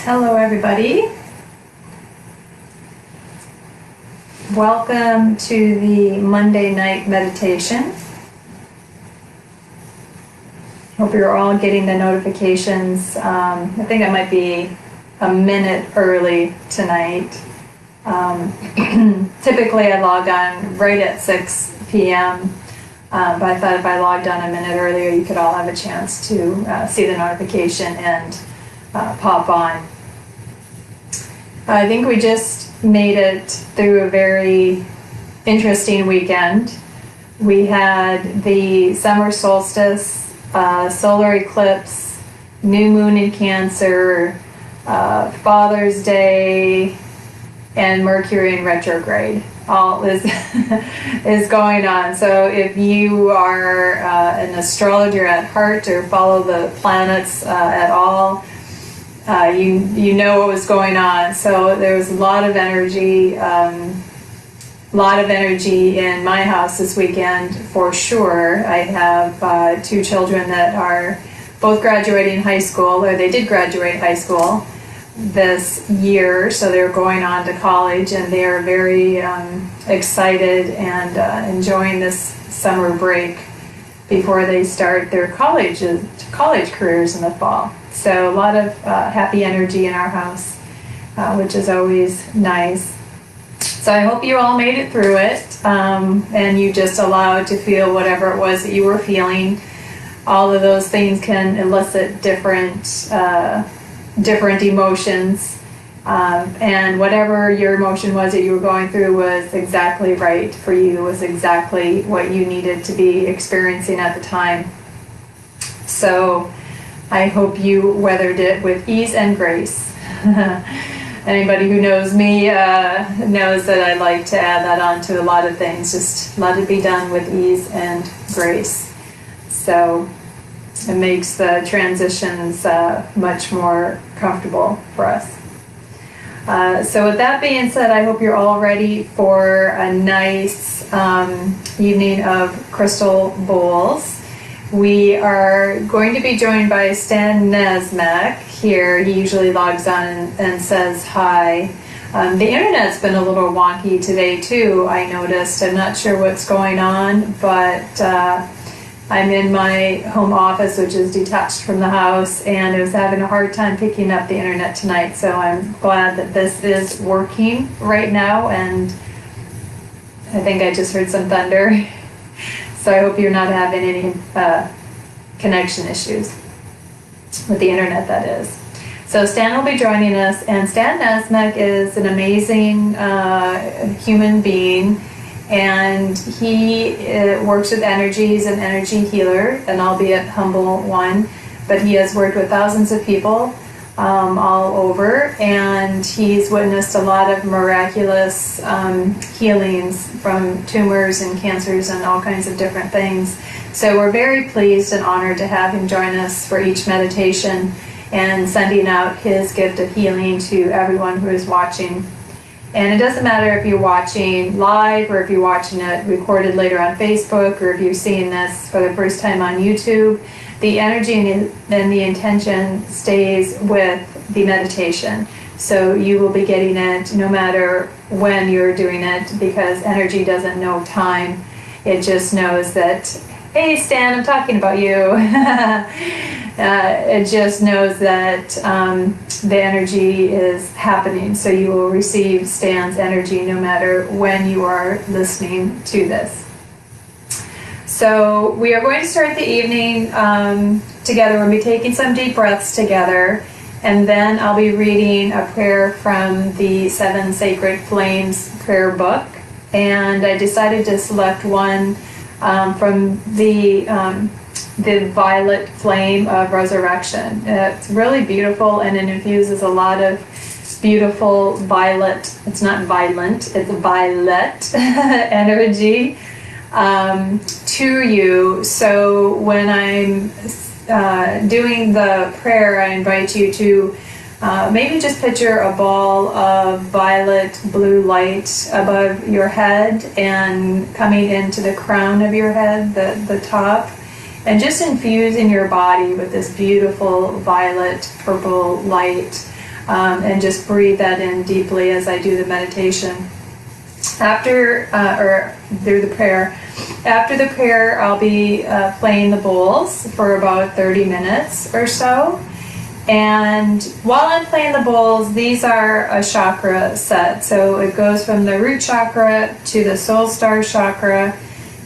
Hello, everybody. Welcome to the Monday night meditation. Hope you're all getting the notifications. I think I might be a minute early tonight. Typically I log on right at 6 p.m. But I thought if I logged on a minute earlier, you could all have a chance to see the notification and pop on. I think we just made it through a very interesting weekend. We had the summer solstice, solar eclipse, new moon in Cancer, Father's Day, and Mercury in retrograde. All is is going on. So if you are an astrologer at heart or follow the planets at all, you know what was going on. So there was a lot of energy, in my house this weekend for sure. I have 2 children that are both graduating high school, or they did graduate high school this year, so they're going on to college, and they are very excited and enjoying this summer break before they start their college careers in the fall. So a lot of happy energy in our house, which is always nice. So I hope you all made it through it, and you just allowed to feel whatever it was that you were feeling. All of those things can elicit different emotions, and whatever your emotion was that you were going through was exactly right for you, was exactly what you needed to be experiencing at the time. So I hope you weathered it with ease and grace. Anybody who knows me knows that I like to add that on to a lot of things. Just let it be done with ease and grace. So it makes the transitions much more comfortable for us. So with that being said, I hope you're all ready for a nice evening of crystal bowls. We are going to be joined by Stan Nazimek here. He usually logs on and says hi. The internet's been a little wonky today too, I noticed. I'm not sure what's going on, but I'm in my home office, which is detached from the house, and I was having a hard time picking up the internet tonight, so I'm glad that this is working right now, and I think I just heard some thunder. So I hope you're not having any connection issues with the internet, that is. So Stan will be joining us, and Stan Nazimek is an amazing human being, and he works with energy. He's an energy healer, an albeit humble one, but he has worked with thousands of people all over, and he's witnessed a lot of miraculous healings from tumors and cancers and all kinds of different things. So we're very pleased and honored to have him join us for each meditation and sending out his gift of healing to everyone who is watching. And it doesn't matter if you're watching live or if you're watching it recorded later on Facebook, or if you're seeing this for the first time on YouTube. The energy and the intention stays with the meditation. So you will be getting it no matter when you're doing it, because energy doesn't know time. It just knows that, hey Stan, I'm talking about you. It just knows that the energy is happening. So you will receive Stan's energy no matter when you are listening to this. So we are going to start the evening together. We'll be taking some deep breaths together, and then I'll be reading a prayer from the 7 Sacred Flames prayer book. And I decided to select one from the violet flame of resurrection. It's really beautiful, and it infuses a lot of beautiful violet, it's not violent, it's violet energy to you. So when I'm doing the prayer, I invite you to maybe just picture a ball of violet blue light above your head and coming into the crown of your head, the top, and just infusing your body with this beautiful violet purple light, and just breathe that in deeply as I do the meditation. After, or through the prayer. After the prayer, I'll be playing the bowls for about 30 minutes or so. And while I'm playing the bowls, these are a chakra set. So it goes from the root chakra to the soul star chakra.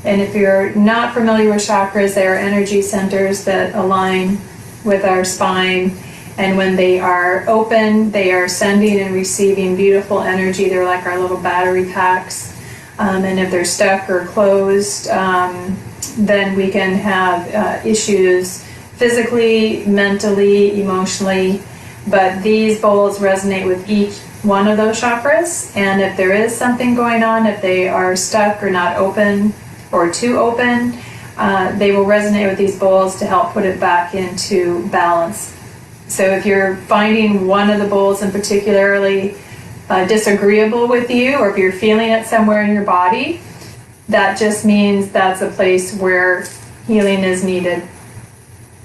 And if you're not familiar with chakras, they are energy centers that align with our spine. And when they are open, they are sending and receiving beautiful energy. They're like our little battery packs. And if they're stuck or closed, then we can have issues physically, mentally, emotionally. But these bowls resonate with each one of those chakras. And if there is something going on, if they are stuck or not open or too open, they will resonate with these bowls to help put it back into balance. So if you're finding one of the bowls in particularly disagreeable with you, or if you're feeling it somewhere in your body, that just means that's a place where healing is needed.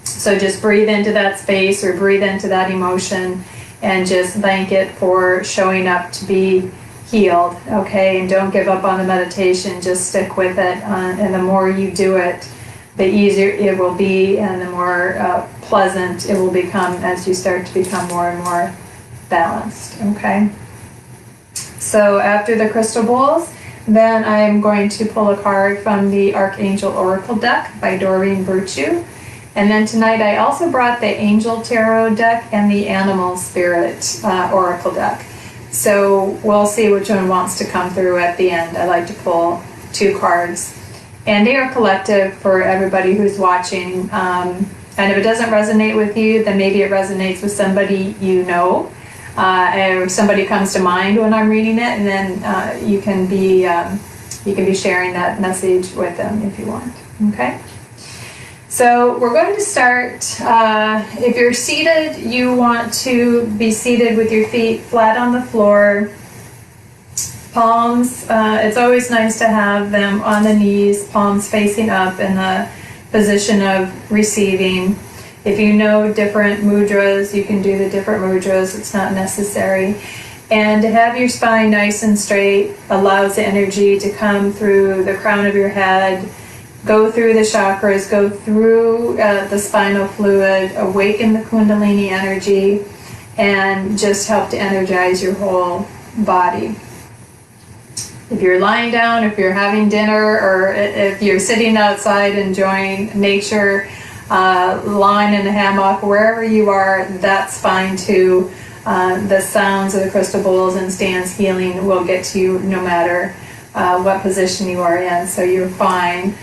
So just breathe into that space or breathe into that emotion and just thank it for showing up to be healed, okay? And don't give up on the meditation, just stick with it. And the more you do it, the easier it will be, and the more pleasant it will become as you start to become more and more balanced, okay? So after the crystal bowls, then I'm going to pull a card from the Archangel Oracle deck by Doreen Virtue. And then tonight I also brought the Angel Tarot deck and the Animal Spirit Oracle deck. So we'll see which one wants to come through at the end. I like to pull 2 cards. And they are collective for everybody who's watching. And if it doesn't resonate with you, then maybe it resonates with somebody you know. Or somebody comes to mind when I'm reading it, and then you can be sharing that message with them if you want. Okay. So we're going to start. If you're seated, you want to be seated with your feet flat on the floor. Palms. It's always nice to have them on the knees, palms facing up in the position of receiving. If you know different mudras, you can do the different mudras. It's not necessary. And to have your spine nice and straight allows the energy to come through the crown of your head, go through the chakras, go through the spinal fluid, awaken the Kundalini energy, and just help to energize your whole body. If you're lying down, if you're having dinner, or if you're sitting outside enjoying nature, lying in a hammock, wherever you are, that's fine too. The sounds of the crystal bowls and stands healing will get to you no matter what position you are in, so you're fine.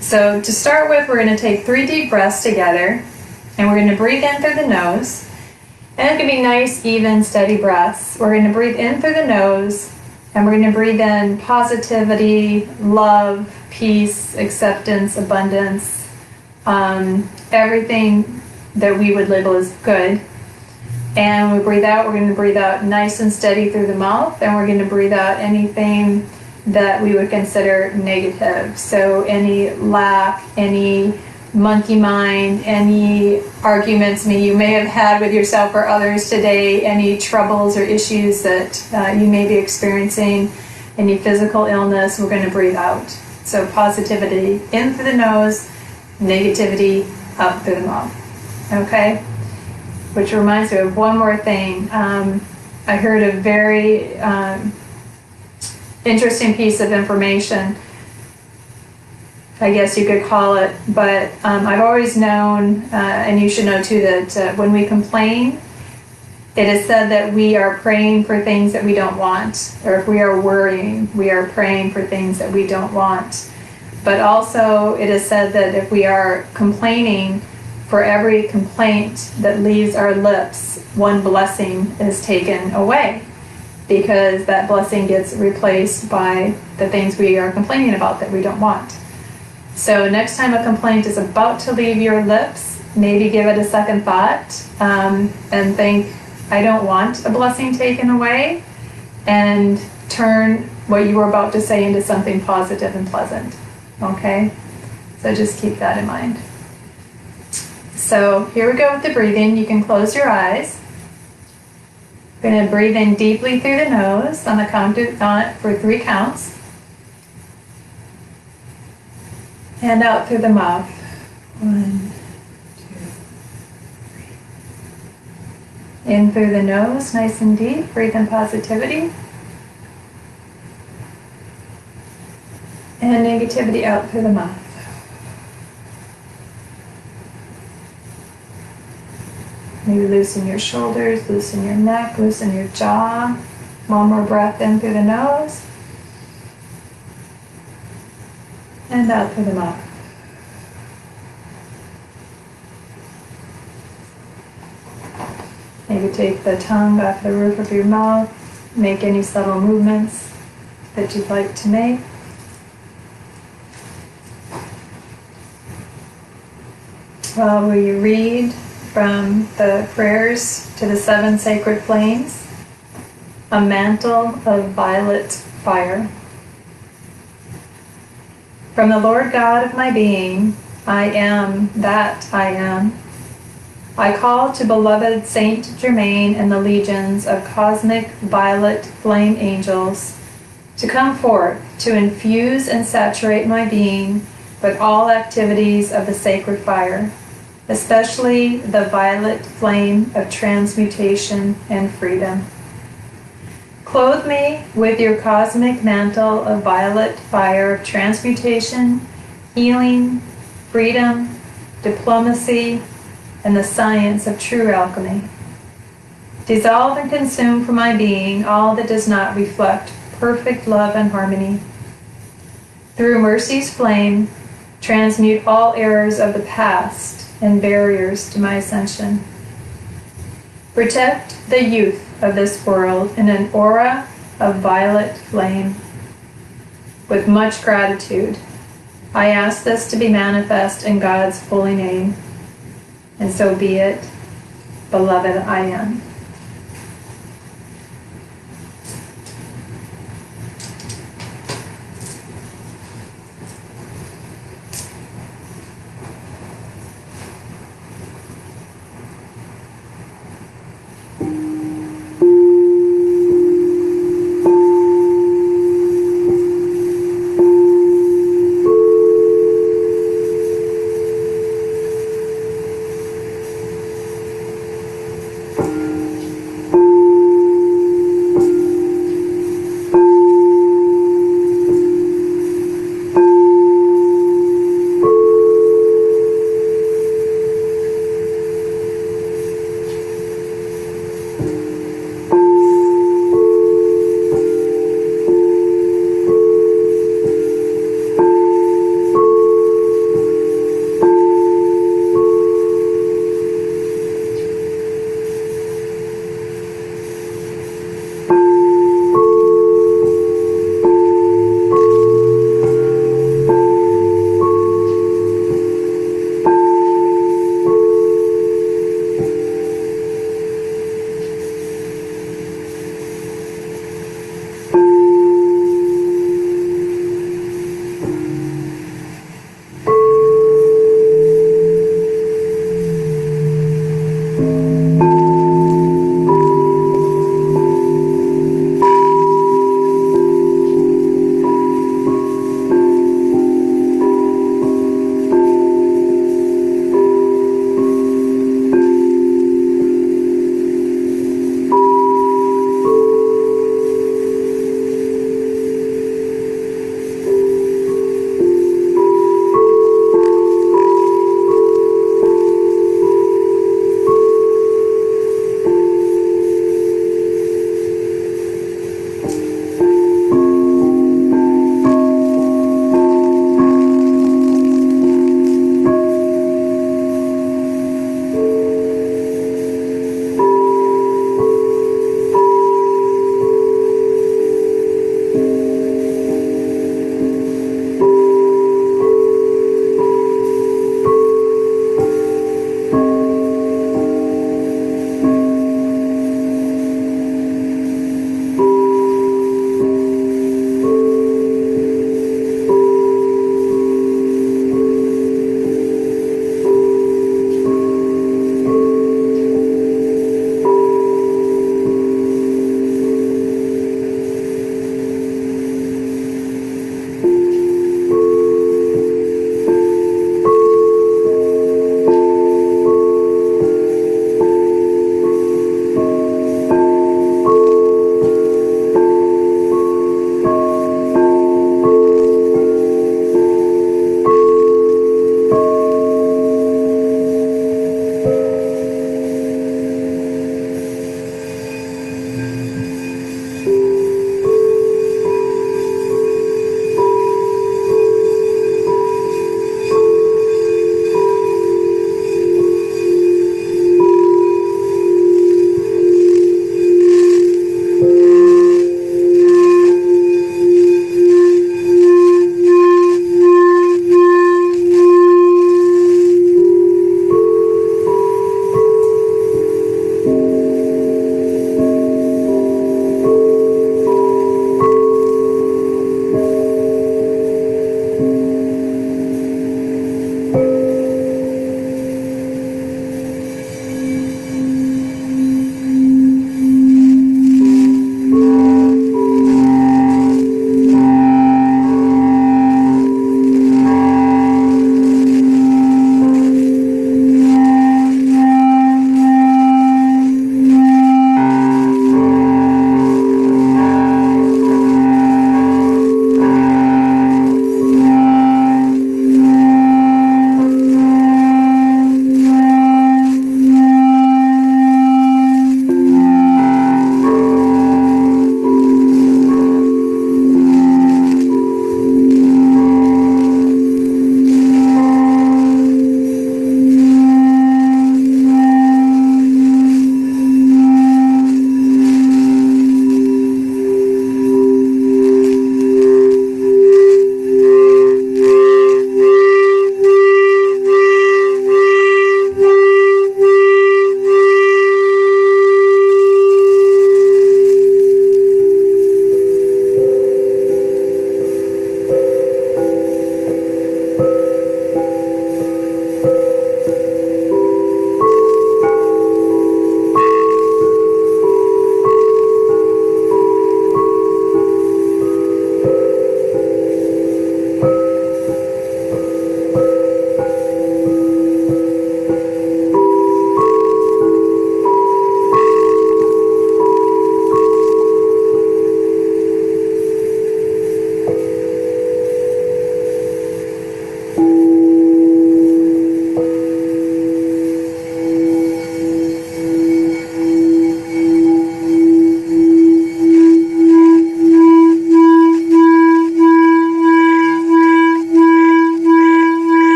So to start with, we're going to take 3 deep breaths together, and we're going to breathe in through the nose. And it can be nice, even, steady breaths. We're going to breathe in through the nose, and we're going to breathe in positivity, love, peace, acceptance, abundance, everything that we would label as good. And when we breathe out, we're going to breathe out nice and steady through the mouth, and we're going to breathe out anything that we would consider negative. So any lack, any monkey mind, any arguments you may have had with yourself or others today, any troubles or issues that you may be experiencing, any physical illness, we're going to breathe out. So positivity in through the nose, negativity up through the mouth. Okay? Which reminds me of one more thing. I heard a very interesting piece of information, I guess you could call it, but I've always known, and you should know too, that when we complain, it is said that we are praying for things that we don't want, or if we are worrying, we are praying for things that we don't want. But also it is said that if we are complaining, for every complaint that leaves our lips, one blessing is taken away, because that blessing gets replaced by the things we are complaining about that we don't want. So next time a complaint is about to leave your lips, maybe give it a second thought, and think, I don't want a blessing taken away, and turn what you were about to say into something positive and pleasant. Okay? So just keep that in mind. So here we go with the breathing. You can close your eyes. We're going to breathe in deeply through the nose on the count for 3 counts. And out through the mouth. 1, 2, 3. In through the nose, nice and deep. Breathe in positivity. And negativity out through the mouth. Maybe loosen your shoulders, loosen your neck, loosen your jaw. One more breath in through the nose. And out through the mouth. Maybe take the tongue off the roof of your mouth. Make any subtle movements that you'd like to make. Well, will you read from the prayers to the 7 sacred flames? A mantle of violet fire. From the Lord God of my being, I am that I am. I call to beloved Saint Germain and the legions of cosmic violet flame angels to come forth to infuse and saturate my being with all activities of the sacred fire, especially the violet flame of transmutation and freedom. Clothe me with your cosmic mantle of violet fire of transmutation, healing, freedom, diplomacy, and the science of true alchemy. Dissolve and consume from my being all that does not reflect perfect love and harmony. Through mercy's flame, transmute all errors of the past and barriers to my ascension. Protect the youth of this world in an aura of violet flame. With much gratitude, I ask this to be manifest in God's holy name. And so be it, beloved I am.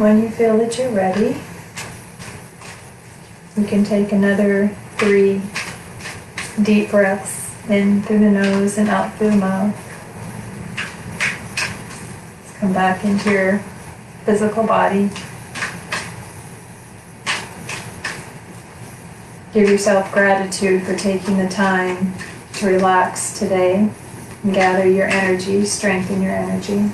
When you feel that you're ready, you can take another 3 deep breaths in through the nose and out through the mouth. Let's come back into your physical body. Give yourself gratitude for taking the time to relax today and gather your energy, strengthen your energy.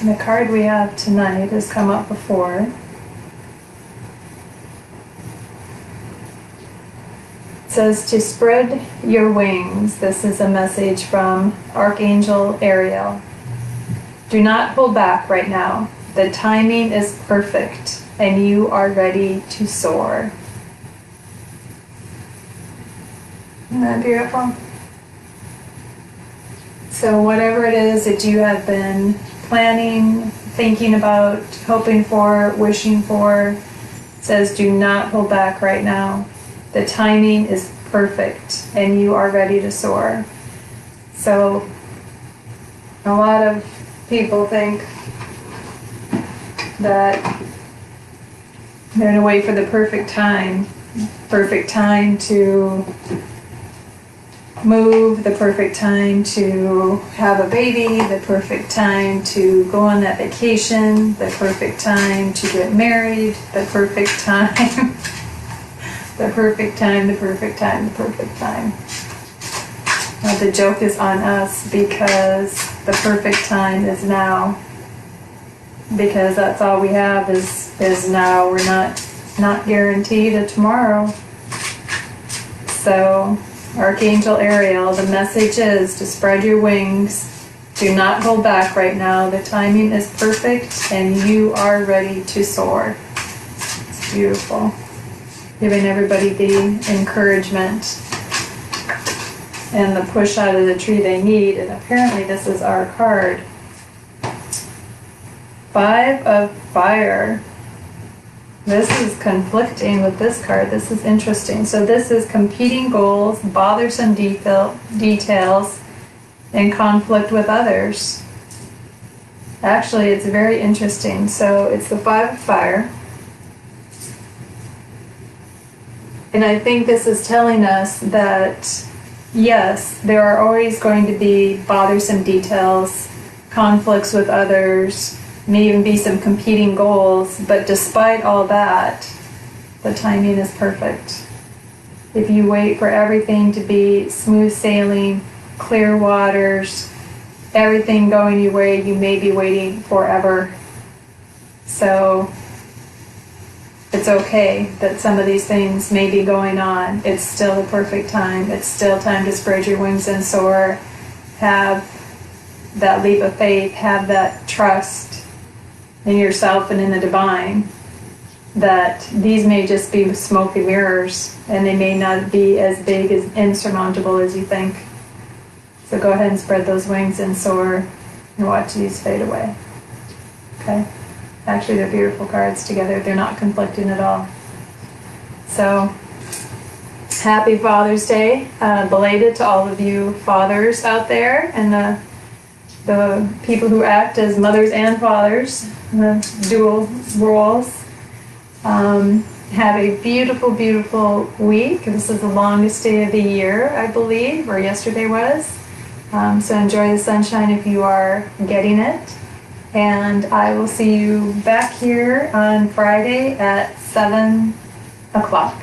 And the card we have tonight has come up before. It says to spread your wings. This is a message from Archangel Ariel. Do not hold back right now. The timing is perfect and you are ready to soar. Isn't that beautiful? So whatever it is that you have been planning, thinking about, hoping for, wishing for, says do not hold back right now. The timing is perfect and you are ready to soar. So a lot of people think that they're going to wait for the perfect time to move, the perfect time to have a baby, the perfect time to go on that vacation, the perfect time to get married, the perfect time, the perfect time, the perfect time, the perfect time. Now the joke is on us because the perfect time is now. Because that's all we have is now. We're not guaranteed a tomorrow. So Archangel Ariel, the message is to spread your wings. Do not hold back right now. The timing is perfect and you are ready to soar. It's beautiful. Giving everybody the encouragement and the push out of the tree they need. And apparently this is our card. 5 of Fire. This is conflicting with this card. This is interesting. So this is competing goals, bothersome details, and conflict with others. Actually, it's very interesting. So it's the 5 of Fire. And I think this is telling us that, yes, there are always going to be bothersome details, conflicts with others, may even be some competing goals, but despite all that, the timing is perfect. If you wait for everything to be smooth sailing, clear waters, everything going your way, you may be waiting forever. So it's okay that some of these things may be going on. It's still the perfect time. It's still time to spread your wings and soar. Have that leap of faith, have that trust in yourself and in the divine, that these may just be smoke and mirrors and they may not be as big, as insurmountable as you think. So go ahead and spread those wings and soar and watch these fade away. Okay? Actually, they're beautiful cards together. They're not conflicting at all. So happy Father's Day. Belated to all of you fathers out there and the people who act as mothers and fathers, the dual roles. Have a beautiful, beautiful week. This is the longest day of the year, I believe, or yesterday was. So enjoy the sunshine if you are getting it. And I will see you back here on Friday at 7 o'clock.